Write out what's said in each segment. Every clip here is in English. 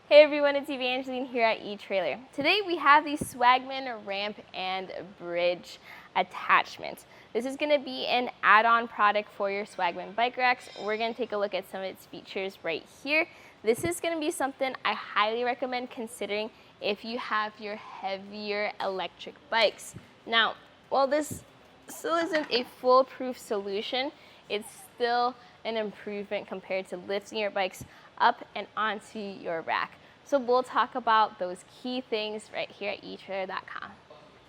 Hey everyone, it's Evangeline here at Etrailer. Today we have the Swagman ramp and bridge attachment. This is going to be an add-on product for your Swagman bike racks. We're going to take a look at some of its features right here. This is going to be something I highly recommend considering if you have your heavier electric bikes. Now, while this still isn't a foolproof solution, it's still an improvement compared to lifting your bikes up and onto your rack. So we'll talk about those key things right here at etrailer.com.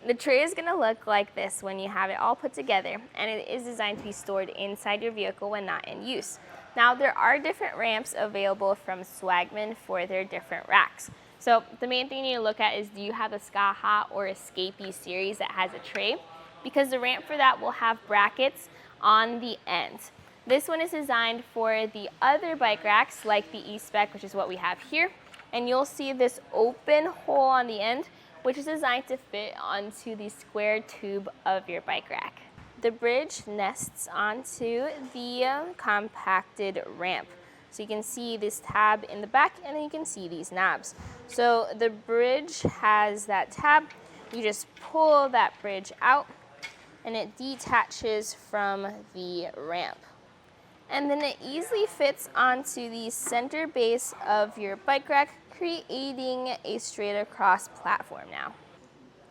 The tray is going to look like this when you have it all put together, and it is designed to be stored inside your vehicle when not in use. Now there are different ramps available from Swagman for their different racks. So the main thing you need to look at is, do you have a Skaha or Escapee series that has a tray? Because the ramp for that will have brackets on the end. This one is designed for the other bike racks like the E-Spec, which is what we have here. And you'll see this open hole on the end, which is designed to fit onto the square tube of your bike rack. The bridge nests onto the compacted ramp. So you can see this tab in the back, and then you can see these knobs. So the bridge has that tab. You just pull that bridge out, and it detaches from the ramp. And then it easily fits onto the center base of your bike rack, creating a straight across platform now.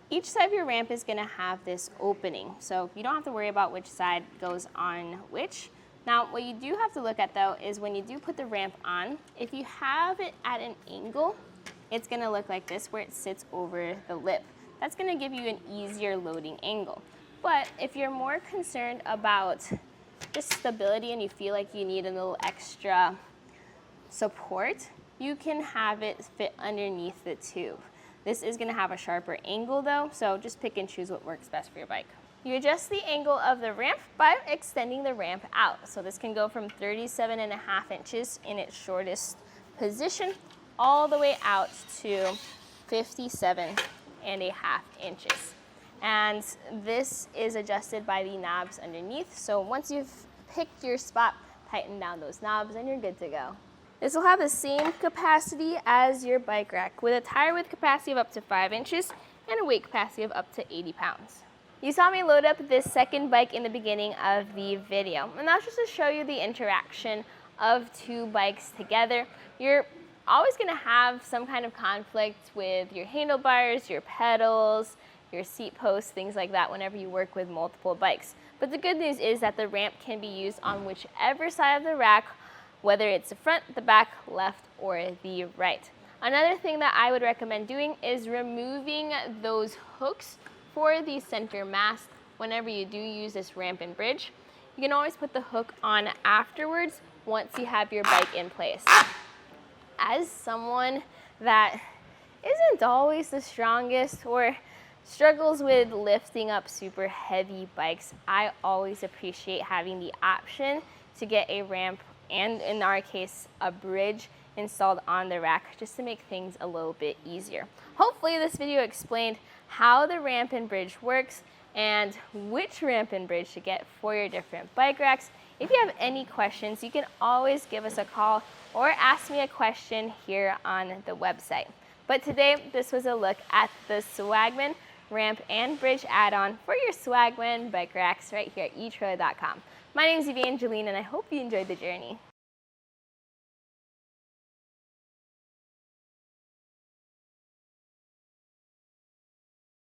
Each side of your ramp is going to have this opening, so you don't have to worry about which side goes on which. Now, what you do have to look at though is when you do put the ramp on, if you have it at an angle, it's going to look like this where it sits over the lip. That's going to give you an easier loading angle. But if you're more concerned about just stability and you feel like you need a little extra support, you can have it fit underneath the tube. This is going to have a sharper angle though, so just pick and choose what works best for your bike. You adjust the angle of the ramp by extending the ramp out. So this can go from 37.5 inches in its shortest position all the way out to 57.5 inches. And this is adjusted by the knobs underneath. So once you've picked your spot, tighten down those knobs and you're good to go. This will have the same capacity as your bike rack, with a tire width capacity of up to 5 inches and a weight capacity of up to 80 pounds. You saw me load up this second bike in the beginning of the video, and that's just to show you the interaction of two bikes together. You're always going to have some kind of conflict with your handlebars, your pedals, your seat posts, things like that whenever you work with multiple bikes. But the good news is that the ramp can be used on whichever side of the rack, whether it's the front, the back, left, or the right. Another thing that I would recommend doing is removing those hooks for the center mast whenever you do use this ramp and bridge. You can always put the hook on afterwards once you have your bike in place. As someone that isn't always the strongest or struggles with lifting up super heavy bikes, I always appreciate having the option to get a ramp and, in our case, a bridge installed on the rack just to make things a little bit easier. Hopefully this video explained how the ramp and bridge works and which ramp and bridge to get for your different bike racks. If you have any questions, you can always give us a call or ask me a question here on the website. But today, this was a look at the Swagman ramp and bridge add-on for your Swagman bike racks right here at etrailer.com. My name is Evangeline, and I hope you enjoyed the journey.